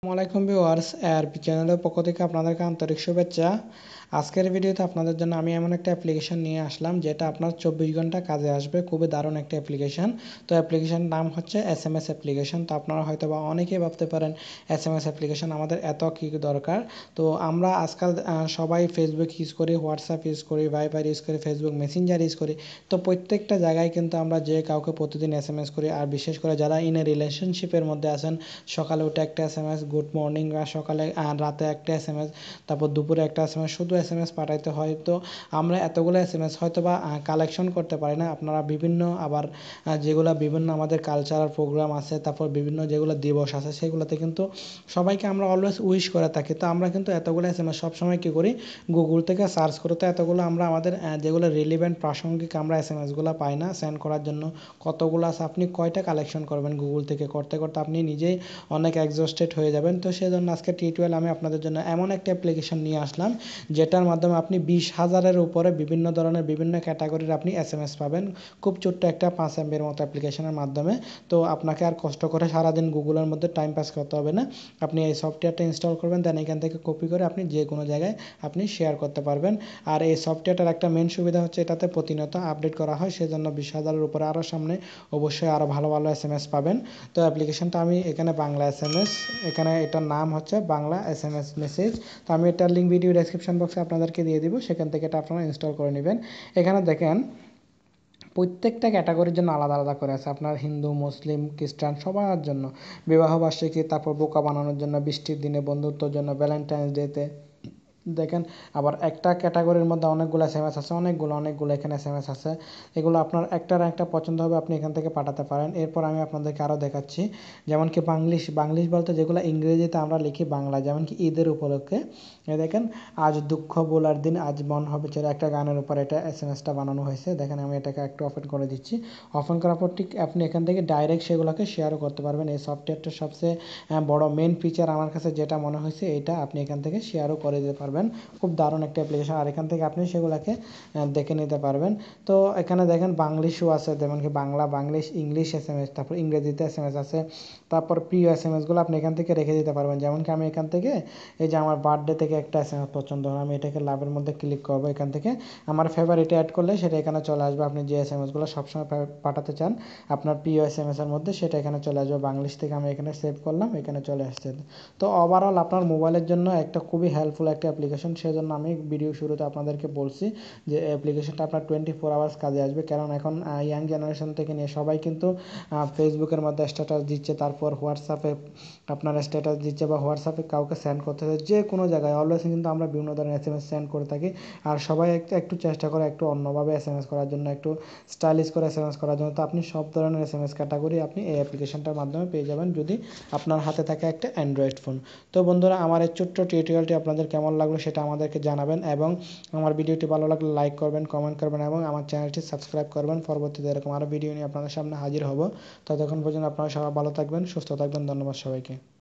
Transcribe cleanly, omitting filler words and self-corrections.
আসসালামাইকুম viewers, ARP চ্যানেলের পক্ষ থেকে আপনাদেরকে আন্তরিক শুভেচ্ছা। আজকের ভিডিওতে আপনাদের জন্য আমি এমন একটা অ্যাপ্লিকেশন নিয়ে আসলাম যেটা আপনার 24 ঘন্টা কাজে আসবে। খুবই দারুণ একটা অ্যাপ্লিকেশন। তো অ্যাপ্লিকেশনের নাম হচ্ছে SMS অ্যাপ্লিকেশন। তো আপনারা হয়তো বা অনেকেই ভাবতে পারেন SMS অ্যাপ্লিকেশন আমাদের এত কী দরকার। তো আমরা আজকাল সবাই ফেসবুক ইউজ করি, হোয়াটসঅ্যাপ ইউজ করি, ভাইবার ইউজ করি, ফেসবুক মেসেঞ্জার ইউজ করি। তো প্রত্যেকটা জায়গায় কিন্তু আমরা যে কাউকে প্রতিদিন SMS করি। আর বিশেষ করে যারা ইন এ রিলেশনশিপের মধ্যে আছেন, সকালে উঠে একটা SMS গুড মর্নিং, বা সকালে রাতে একটা SMS, তারপর দুপুরে একটা SMS, শুধু SMS পাঠাইতে হয়। তো আমরা এতগুলো SMS হয়তো বা কালেকশন করতে পারি না। আপনারা বিভিন্ন আবার যেগুলো বিভিন্ন আমাদের কালচারাল প্রোগ্রাম আছে, তারপর বিভিন্ন যেগুলো দিবস আছে, সেগুলোতে কিন্তু সবাইকে আমরা অলওয়েজ উইশ করে থাকি। তো আমরা কিন্তু এতগুলো SMS সবসময় কী করি, গুগল থেকে সার্চ করি। তো এতগুলো আমরা আমাদের যেগুলো রিলিভেন্ট প্রাসঙ্গিক আমরা SMSগুলো পাই না সেন্ড করার জন্য। কতগুলো আছে, আপনি কয়টা কালেকশন করবেন গুগল থেকে করতে করতে আপনি নিজেই অনেক এক্সস্টেড হয়ে যাবেন। তো সেই জন্য আজকে টিউটোরিয়াল আমি আপনাদের জন্য এমন একটা অ্যাপ্লিকেশন নিয়ে আসলাম যেটার মাধ্যমে আপনি 20,000-এর উপরে বিভিন্ন ধরনের বিভিন্ন ক্যাটাগরির আপনি SMS পাবেন খুব ছোট্ট একটা 5 MB-র মতো অ্যাপ্লিকেশনের মাধ্যমে। তো আপনাকে আর কষ্ট করে সারাদিন গুগলের মধ্যে টাইম পাস করতে হবে না। আপনি এই সফটওয়্যারটা ইনস্টল করবেন, দেন এখান থেকে কপি করে আপনি যে কোনো জায়গায় আপনি শেয়ার করতে পারবেন। আর এই সফটওয়্যারটার একটা মেন সুবিধা হচ্ছে এটাতে প্রতিনিয়ত আপডেট করা হয়, সেজন্য 20,000-এর উপরে আরও সামনে অবশ্যই আরও ভালো ভালো SMS পাবেন। তো অ্যাপ্লিকেশনটা আমি এখানে বাংলা SMS, এখানে এটার নাম হচ্ছে বাংলা SMS মেসেজ। তো আমি এটার লিঙ্ক ভিডিও ডেসক্রিপশন বক্সে আপনাদেরকে দিয়ে দিব, সেখান থেকে এটা আপনারা ইনস্টল করে নেবেন। এখানে দেখেন প্রত্যেকটা ক্যাটাগরির জন্য আলাদা আলাদা করে আছে। আপনার হিন্দু, মুসলিম, খ্রিস্টান সবার জন্য, বিবাহবার্ষিকী, তারপর বোকা বানানোর জন্য, বৃষ্টির দিনে, বন্ধুত্বর জন্য, ভ্যালেন্টাইন্স ডেতে। দেখেন আবার একটা ক্যাটাগরির মধ্যে অনেকগুলো SMS আছে, অনেকগুলো এখানে SMS আছে। এগুলো আপনার একটার একটা পছন্দ হবে, আপনি এখান থেকে পাঠাতে পারেন। এরপর আমি আপনাদেরকে আরও দেখাচ্ছি, যেমন কি বাংলিশ বলতে যেগুলো ইংরেজিতে আমরা লিখি বাংলা, যেমন কি ঈদের উপলক্ষে দেখেন আজ দুঃখ বোলার দিন, আজ মন হবে ছেড়ে, একটা গানের উপর এটা SMSটা বানানো হয়েছে। দেখেন আমি এটাকে একটু ওপেন করে দিচ্ছি। ওপেন করার পর ঠিক আপনি এখান থেকে ডাইরেক্ট সেগুলোকে শেয়ারও করতে পারবেন। এই সফটওয়্যারটার সবচেয়ে বড় মেন ফিচার আমার কাছে যেটা মনে হয়েছে, এটা আপনি এখান থেকে শেয়ারও করে দিতে পারবেন। খুব দারুণ একটা অ্যাপ্লিকেশন। আর এখান থেকে আপনি সেগুলোকে দেখে নিতে পারবেন। তো এখানে দেখেন বাংলিশও আছে, যেমন কি বাংলা, বাংলিশ, ইংলিশ SMS, তারপর ইংরেজিতে SMS আছে। তারপর প্রিয় SMSগুলো আপনি এখান থেকে রেখে দিতে পারবেন। যেমন কি আমি এখান থেকে এই যে আমার বার্থডে থেকে একটা SMS পছন্দ হয়, আমি এটাকে লাভের মধ্যে ক্লিক করবো। এখান থেকে আমার ফেভারিটে অ্যাড করলে সেটা এখানে চলে আসবে। আপনি যে SMSগুলো সবসময় পাঠাতে চান আপনার প্রিয় SMSের মধ্যে, সেটা এখানে চলে আসবে। বাংলিশ থেকে আমি এখানে সেভ করলাম, এখানে চলে আসছে। তো ওভারঅল আপনার মোবাইলের জন্য একটা খুবই হেল্পফুল একটা অ্যাপ্লিকেশন। সেজন্য আমি ভিডিও শুরুতে আপনাদেরকে বলছি যে অ্যাপ্লিকেশনটা আপনার 24 আওয়ার্স কাজে আসবে। কারণ এখন ইয়াং জেনারেশন থেকে নিয়ে সবাই কিন্তু ফেসবুকের মধ্যে স্ট্যাটাস দিচ্ছে, তারপর হোয়াটসঅ্যাপে আপনার স্ট্যাটাস দিচ্ছে, বা হোয়াটসঅ্যাপে কাউকে সেন্ড করতে হচ্ছে, যে কোনো জায়গায় অলওয়েজ কিন্তু আমরা বিভিন্ন ধরনের SMS সেন্ড করে থাকি। আর সবাই একটু চেষ্টা করে একটু অন্যভাবে SMS করার জন্য, একটু স্টাইলিশ করে SMS করার জন্য। তো আপনি সব ধরনের SMS ক্যাটাগরি আপনি এই অ্যাপ্লিকেশনটার মাধ্যমে পেয়ে যাবেন, যদি আপনার হাতে থাকে একটা অ্যান্ড্রয়েড ফোন। তো বন্ধুরা, আমার এই ছোট্ট টিউটোরিয়ালটি আপনাদের কেমন লাগলো সেটা আমাদেরকে জানাবেন, এবং আমার ভিডিওটি ভালো লাগলে লাইক করবেন, কমেন্ট করবেন, এবং আমার চ্যানেলটি সাবস্ক্রাইব করবেন। পরবর্তীতে এরকম আরও ভিডিও নিয়ে আপনাদের সামনে হাজির হব। ততক্ষণ পর্যন্ত আপনারা সবাই ভালো থাকবেন, সুস্থ থাকবেন। ধন্যবাদ সবাইকে।